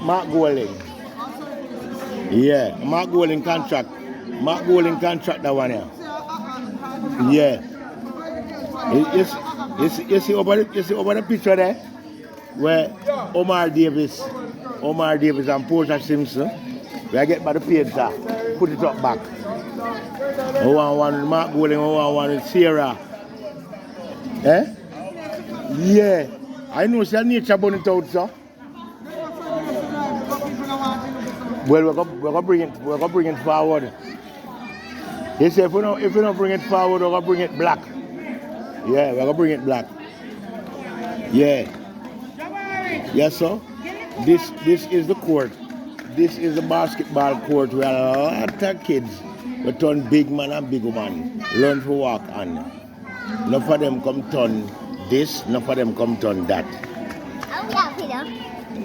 Mark Golding. Yeah, Mark Golding contract. Mark Golding contract that one here. Yeah. You see over the picture there? Where Omar Davis and Portia Simpson, we get by the page there, put it up back. One with Mark Golding, one with Sierra. Eh? Yeah. I know it's nature burn it out, sir. Well, we're gonna bring it forward. He said if we don't bring it forward, we're gonna bring it black. Yeah, we're gonna bring it black. Yeah. Yes, sir. This is the court. This is the basketball court where a lot of kids will turn big man and big woman. Learn to walk on. None of them come turn this, none of them come turn that. I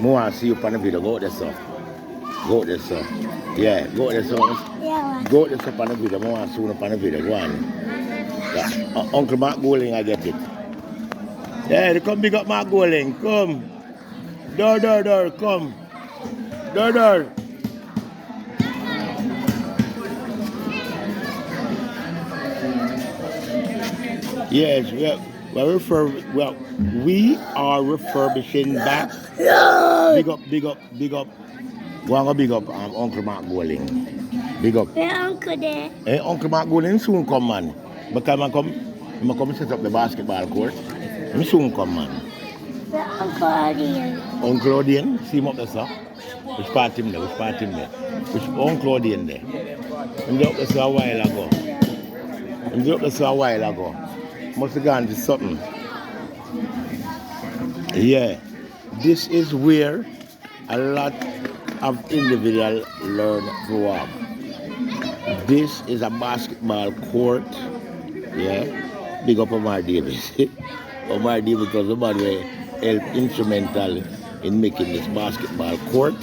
want to see you on the video. Go out there, sir. Go out there, sir. Yeah, go out there, sir. Yeah. Go out there, sir, on the video. I want to see you on the video. Go on. Yeah. Uncle Mark Golding, I get it. Yeah, they come big up Mark Golding. Come. Door, come. Door. Yes, we are refurbishing back. Big up. Go big up Uncle Mark Golding. Big up. Where Uncle there? Uncle Mark Golding soon come, man. Because I come set up the basketball court. He soon come, man. Where Uncle Odian? Uncle Odian? See him up there, sir? Which part him there? Which Uncle Odian there? He up there a while ago. Must have gone to something. Yeah. This is where a lot of individuals learn to walk. This is a basketball court. Yeah. Big up Omar Davis. Omar Davis was the man who helped instrumental in making this basketball court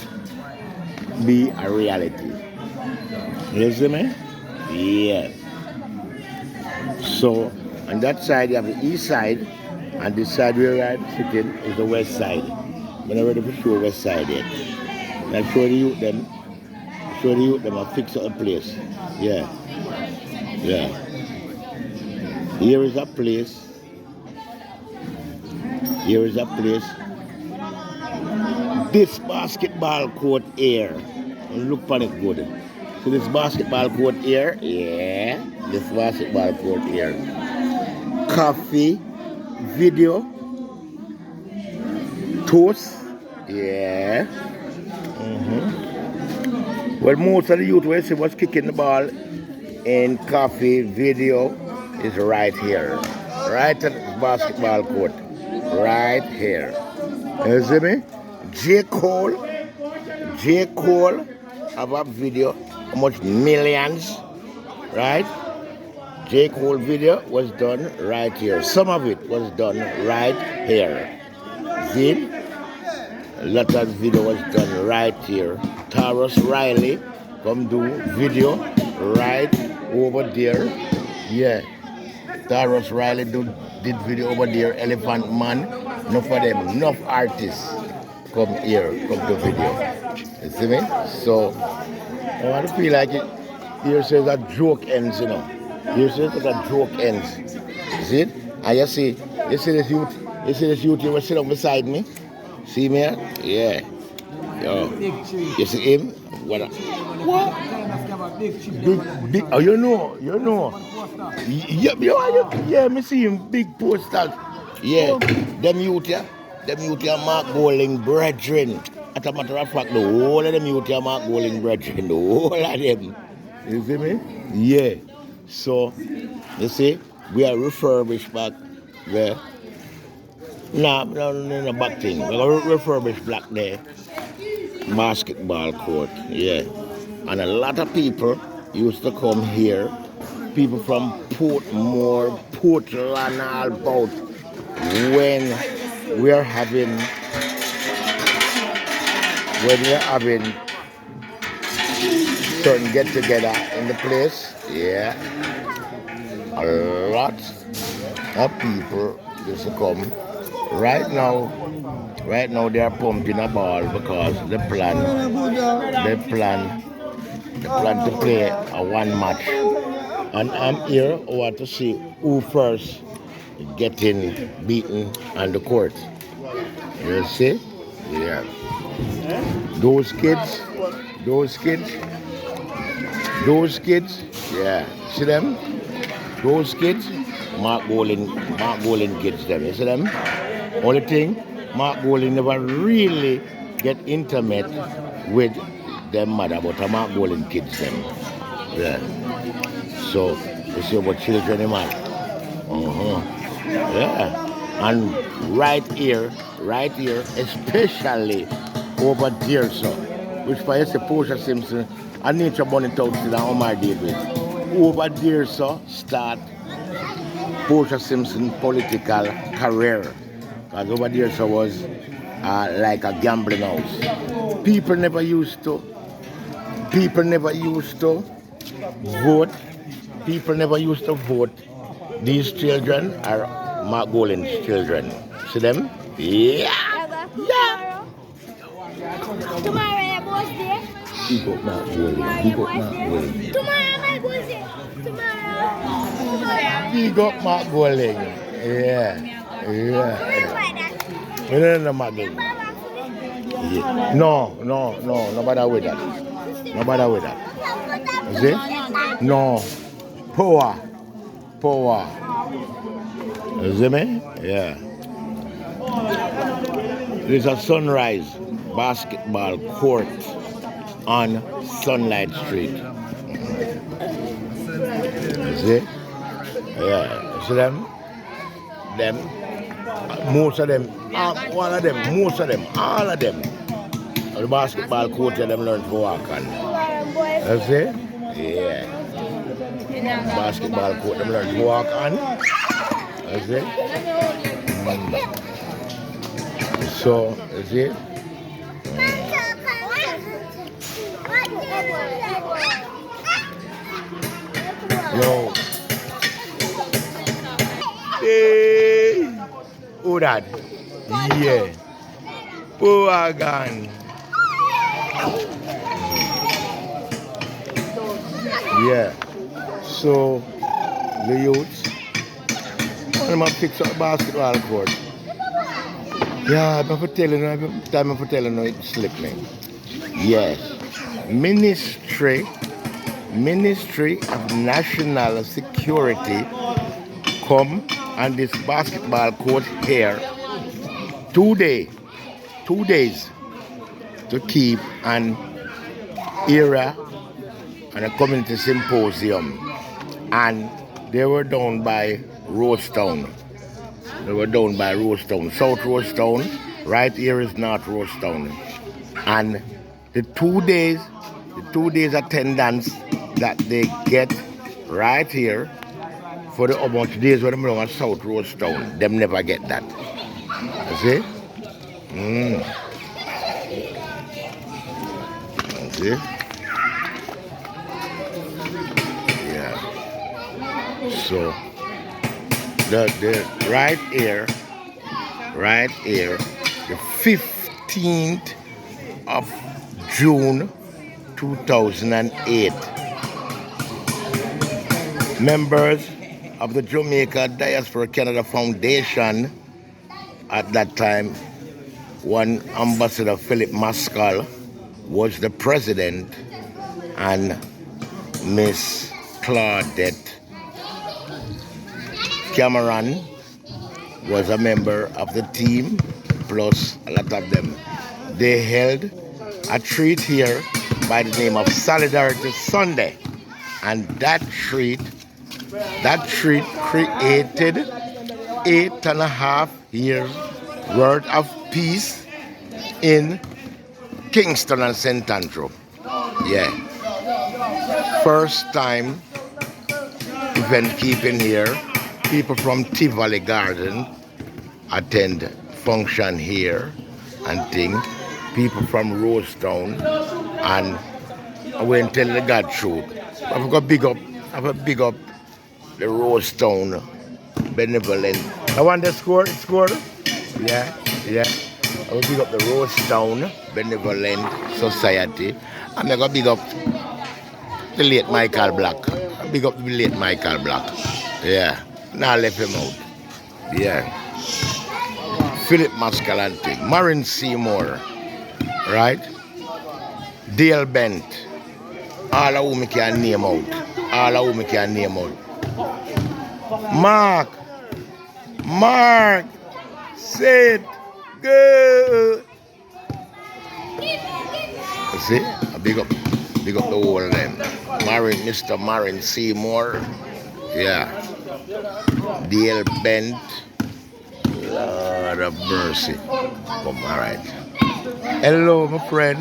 be a reality. You see me? Yeah. So on that side you have the east side, and this side where I'm sitting is the west side. I'm not ready to show west side yet. I'll show the youth them. I'll fix up the place. Yeah. Here is a place. This basketball court here. Look upon it good. So this basketball court here. Yeah. This basketball court here. Coffee, video, toast. Yeah. Well, most of the youth was kicking the ball in coffee, video is right here. Right at the basketball court. Right here. You see me? J. Cole have a video, how much millions, right? J. Cole video was done right here. Some of it was done right here. See? A lot of video was done right here. Tarrus Riley come do video right over there. Yeah. Tarrus Riley did video over there. Elephant Man. Enough artists come here, come to video. You see me? So I want to feel like it. Here says a joke ends, you know. Here says that a joke ends. See it? And you see this youth here was sitting beside me. See me? Yeah. Yo. You see him? What? Big. Oh, you know. Yeah, me see him big posters. Yeah. Them youth here Mark Golding brethren. As a matter of fact, the whole of them youth here Mark Golding brethren. The whole of them. You see me? Yeah. So, you see, we are refurbished back there. No, back thing. We're going to refurbish back there. Basketball court, yeah. And a lot of people used to come here. People from Portmore, Portland, all about when we're having certain get together in the place. Yeah. A lot of people used to come right now they are pumping a ball because they plan to play a one match. And I'm here I want to see who first getting beaten on the court. You see? Yeah. Those kids, those kids, those kids, yeah. See them? Those kids, Mark Golan kids them. You see them? Only thing, Mark Golan never really get intimate with them mother, but Mark Golan kids them. Yeah. So you see about children, man. Yeah. And right here, especially over there, so, which for us, Portia Simpson and Nature Bunny Townsend and Omar David. Over there, so, start Portia Simpson political career. Because over there, so, was like a gambling house. People never used to vote. People never used to vote. These children are Mark Golan's children. See them? Yeah. Yeah. Tomorrow your birthday. Big up Mark Golan. Big up Mark Golan. Tomorrow my birthday. Tomorrow. Big up Mark Golan. Yeah. Yeah. We don't know Mark Golan. Yeah. No, nobody with that. Nobody with that. See? No. Power. You see me? Yeah. There's a Sunrise basketball court on Sunlight Street. You see? Yeah. See them? Most of them, one of them, most of them, all of them. The basketball court them learn to walk on. You see? Yeah. Basketball court them learn to walk on. You see? So, you see? Yo. Hey. Who that? Yeah. Poagan. Yeah. So, the youths, I'm going to fix up the basketball court. Yeah, I'm telling you, it slipped me. Yes. Ministry of National Security come on this basketball court here 2 days to keep an era and a community symposium. And they were down by Rosetown. South Rosetown. Right here is North Rosetown. And the 2 days attendance that they get right here for the about days when they're at South Rosetown, them never get that. You see? You see? Yeah. So the right here, the 15th of June 2008. Members of the Jamaica Diaspora Canada Foundation at that time, one Ambassador Philip Maskell was the president, and Miss Claudette Cameron was a member of the team, plus a lot of them. They held a treat here by the name of Solidarity Sunday, and that treat created 8.5 years worth of peace in Kingston and St. Andrew. Yeah. First time event keeping here. People from Tivoli Garden attend function here and thing. People from Rosetown, and I went tell the God truth. I've got big up the Rosetown benevolent. I want the score. Yeah, yeah. I will big up the Rosetown Benevolent Society. I'm gonna big up the late Michael Black. Big up the late Michael Black. Yeah. Now left him out. Yeah. Philip Mascalante, Marin Seymour, right? Dale Bent. All of whom I can name out. All of whom I can name out. Mark, say it. Good. You see? Big up the whole of them. Mr. Marin Seymour. Yeah. Dale Bent. Lord of mercy. Come, all right. Hello, my friend.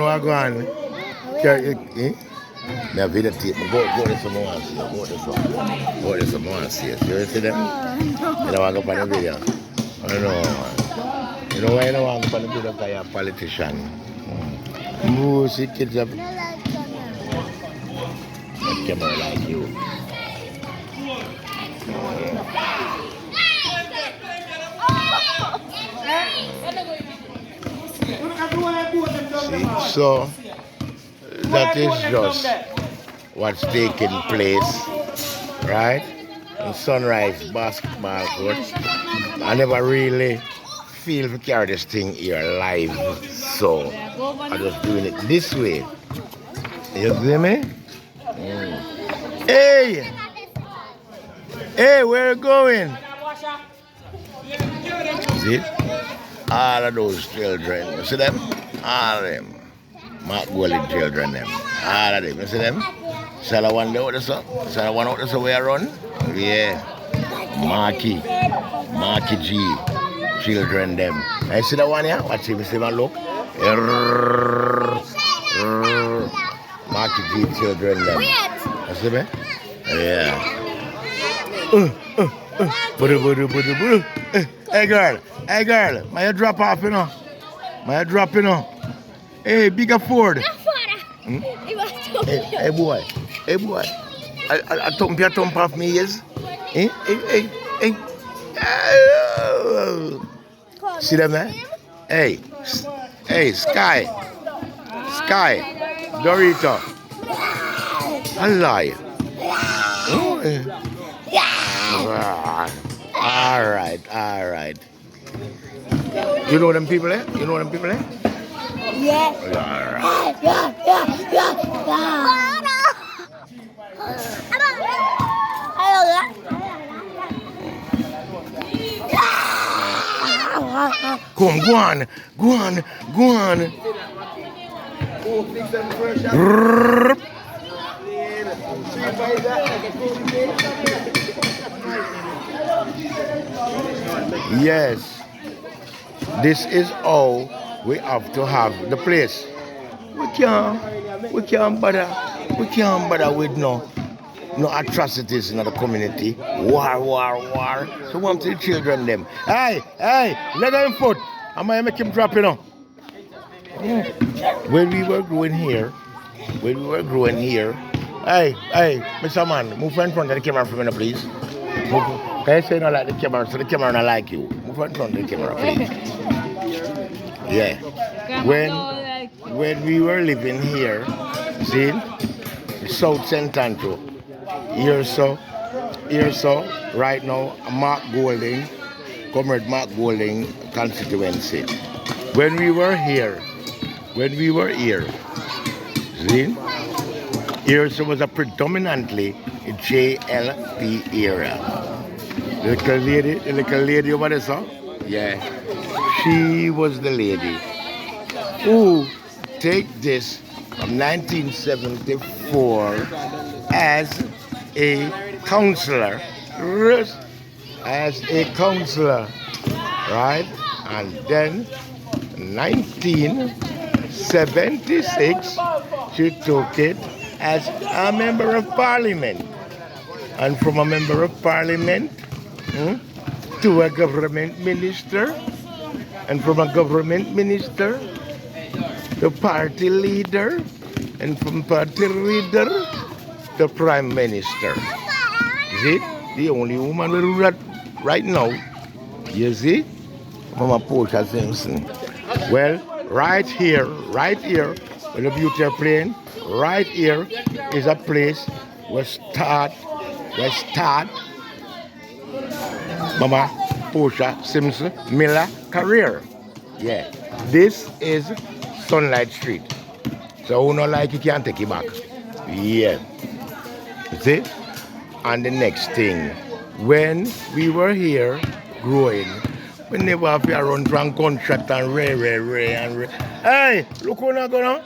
What going on? Me have videotape. Go to some more and see. Go to some more and see. You see them? You don't want to go on the video? I don't know, man. You know why you don't want to go on the video? Because you're a politician. See kids have... That camera like you. See, so that is just what's taking place, right? In Sunrise Basketball Court. I never really feel to carry this thing here live, so I'm just doing it this way. You see me? Hey, where you going? See? All of those children, you see them? All of them. Mark Golding children, them. All of them, you see them? Shall I one out this up? Shall I one out this way I run? Yeah. Marky G children, them. I see that one here? Watch him, see my look. Marky G children, them. You see me? Yeah. Hey girl, may I drop off, you know? Hey, bigger Ford. Hey boy. I thump off me ears. Hey. See them there? Hey, Sky, Dorito. I lie. All right. You know them people, eh? Yes. Come, go on. Yes, this is how we have to have the place. We can't bother with no atrocities in the community. War. So want to the children them. Hey, let them foot. I might make him drop, you know. When we were growing here, hey, Mr. Man, move in front of the camera for me, please. Can you say you don't like the camera, so the camera don't like you? Move in front of the camera, please. Yeah. When we were living here, see, South St. Andrew, here so, right now, Comrade Mark Golding constituency. When we were here, see, here so was a predominantly JLP area. The little lady over there, sir? Yeah. She was the lady who take this from 1974 as a counselor, right? And then 1976 she took it as a member of parliament, and from a member of parliament to a government minister, and from a government minister to party leader, and from party leader to prime minister. Is it the only woman will do that right now? You see? Mama Portia Simpson. Well, right here, where the beauty are playing, right here is a place where start Mama Portia Simpson Miller career. Yeah. This is Sunlight Street. So who not like you can take it back. Yeah. You see? And the next thing, when we were here growing, we never have to run from gunshot and ray. Hey, look who not gonna.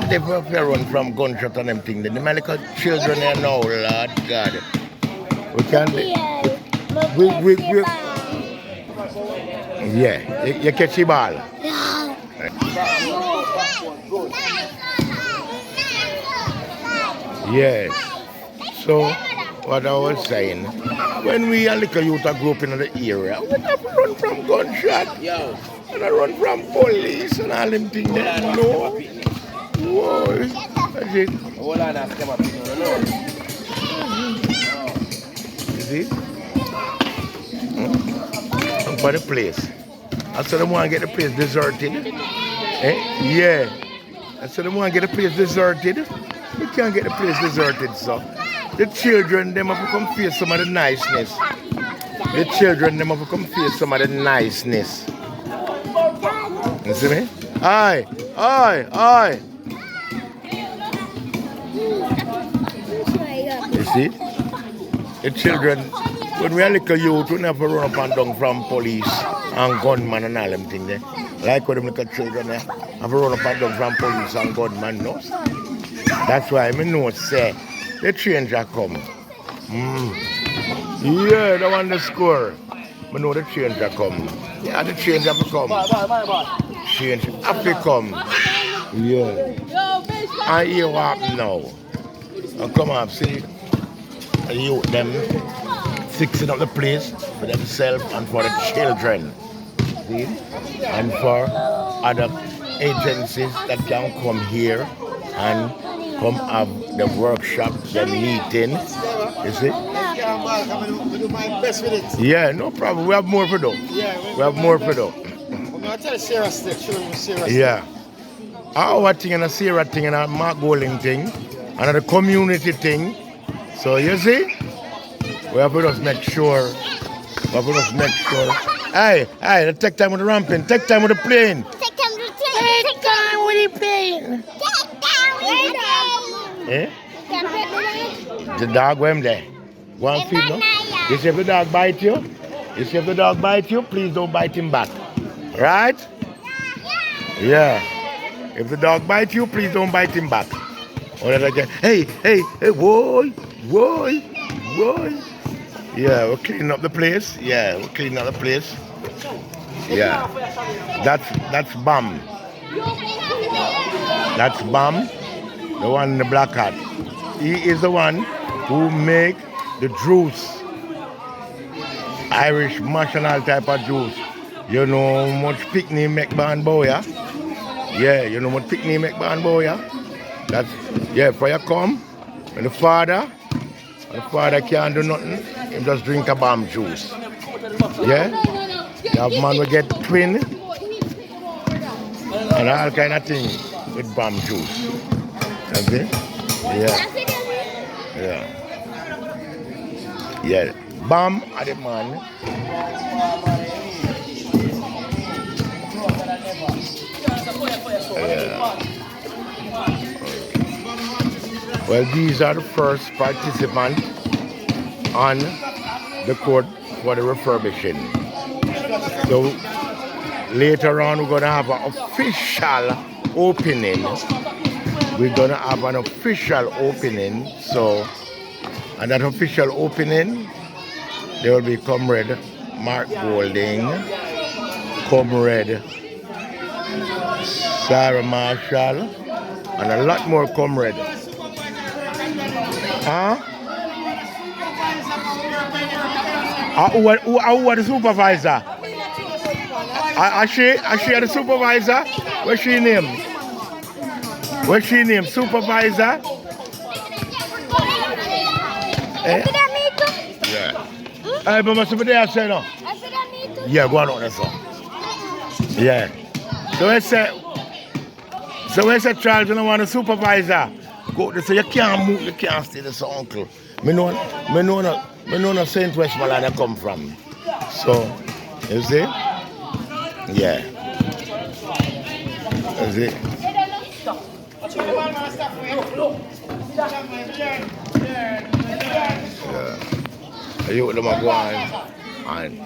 They have to run from gunshot and them things. The little children here now, Lord God. We can. Yeah, you catch the ball. Yeah. So, what I was saying, when we are little youth grew up in the area, we have to run from gunshot. And I run from police and all them things. No. Whoa. That's it. You see? For the place. I said, I want to get the place deserted. Yeah. I said, I want to get the place deserted. We can't get the place deserted, so. The children, them have to come face some of the niceness. The children, them have to come face some of the niceness. You see me? Aye. You see? The children, when we are little youth, we never run up and down from police and gunmen and all them things there. Like when them little children there, have run up and down from police and gunmen, no? That's why I know, say, the change are come. Yeah, the one the score. I know the change are come. Yeah, the change have to come. Change have to come. Yeah. And you what now? And come on, see, you them fixing up the place for themselves and for the children. See? And for other agencies that can come here and come have the workshop, the meeting. You see? Yeah, no problem. We have more for do. We have more for do. Yeah. Our thing and a Sarah thing and a Mark Golding thing and the community thing. So you see? We have to just make sure. Hey, take time with the ramping, take time with the plane. Take time with the plane. Eh? The dog went there. One feed, no? You see if the dog bite you? Please don't bite him back. Right? Yeah. If the dog bites you, please don't bite him back. Or like, hey, boy. Yeah, we're cleaning up the place. Yeah. That's Bam. That's Bam, the one in the black hat. He is the one who make the juice. Irish mash and all type of juice. You know how much picnic make Ban Boya? Yeah, you know what picnic make Ban Boya? That's, yeah, for you come, and the father can't do nothing, he just drink a Bam juice. Yeah? The man will get twin, and all kind of things with Bam juice. Okay? Yeah. Bam are the man. Well, these are the first participants on the court for the refurbishing. So later on, we're going to have an official opening. So, and that official opening, there will be Comrade Mark Golding, Comrade Sarah Marshall, and a lot more comrades. Who are the supervisor? Is she the supervisor? What's she name? Supervisor? Yeah. Hey, but what's over there, say no? Yeah, go on out there, so. Yeah. So when I say Charles, you don't want a supervisor. Go there, so you can't move, you can't stay there, so uncle. Me know no St. Westmoreland I come from. So, you see? Yeah. You see? You them are going, and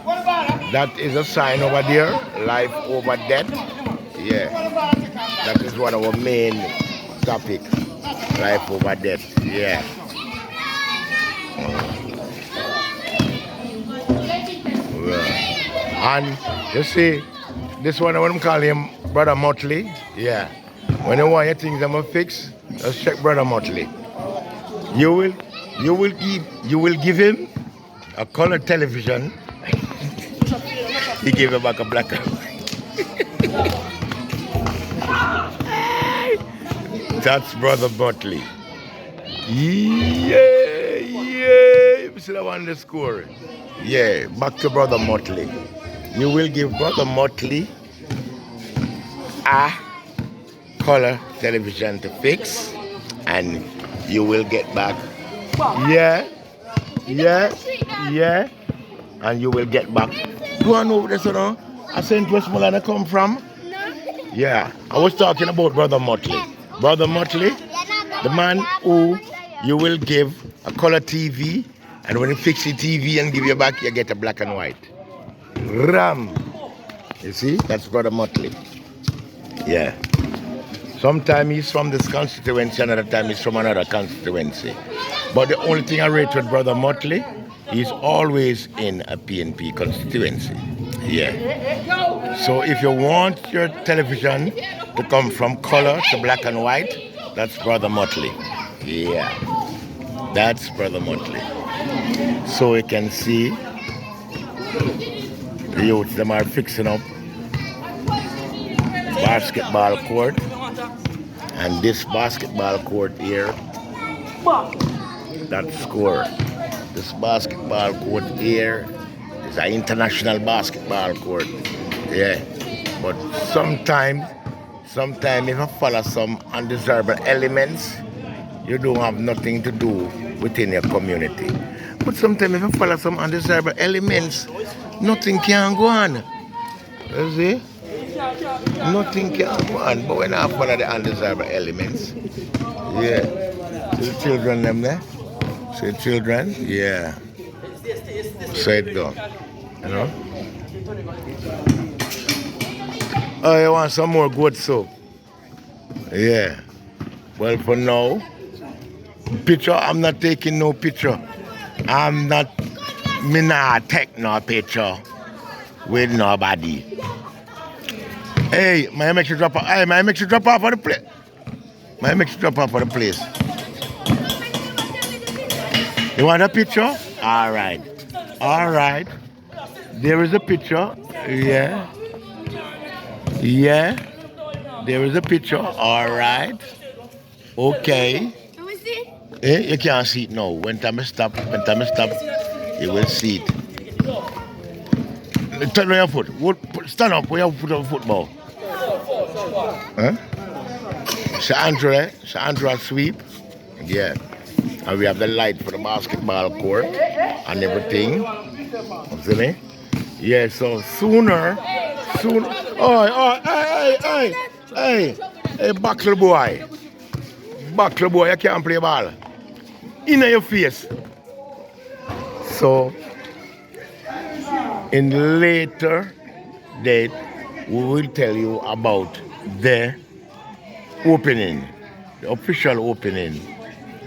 that is a sign over there, life over death. Yeah, that is one of our main topics, life over death. Yeah. Yeah. And you see, this one I want to call him Brother Motley. Yeah. When you want your things I'm gonna fix, let's check Brother Motley. You will give him a color television. He gave him back a black and white. That's Brother Motley. Yeah. You see that one the score. Yeah, back to Brother Motley. You will give Brother Motley a color television to fix, and you will get back. Yeah. And you will get back. Go on over there, so now. I St. Westmoreland I come from. Yeah. I was talking about Brother Motley. Brother Motley, the man who you will give a color TV, and when you fix the TV and give you back, you get a black and white. Ram. You see? That's Brother Motley. Yeah. Sometimes he's from this constituency, another time he's from another constituency. But the only thing I rate with Brother Motley, he's always in a PNP constituency. Yeah. So if you want your television to come from color to black and white, that's Brother Motley. Yeah. That's Brother Motley. So you can see the youths, them are fixing up basketball court. And this basketball court here, that score. This basketball court here is an international basketball court. Yeah. But sometimes if you follow some undesirable elements, you don't have nothing to do within your community. But sometimes if you follow some undesirable elements, nothing can go on. You see? Nothing can go on. But when I follow the undesirable elements, yeah. See the children them there? See the children? Yeah. So it go. You know? Oh, you want some more good soap? Yeah. Well, for now, picture, I'm not taking no picture. Me not take no picture with nobody. Hey, may I make you drop off? Hey, may I make you drop off of the place? May I make you drop off of the place? You want a picture? All right. There is a picture. Yeah. There is a picture. All right. Okay. Hey, you can't see it now. When time I stop, you will see it. Turn on your foot. Stand up where you put on football. Huh? Sir Andrew sweep. Yeah. And we have the light for the basketball court and everything. See me? Yeah, so sooner. Oh, hey, buckle boy, you can't play ball. In your face. So, in later date, we will tell you about the opening, the official opening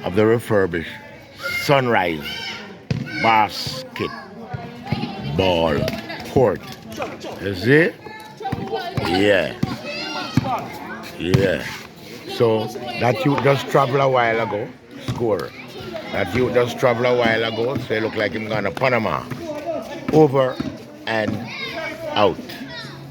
of the refurbished Sunrise Basketball Court. You see? Yeah. So that you just travel a while ago, score. That you just travel a while ago, so it look like him gone to Panama. Over and out.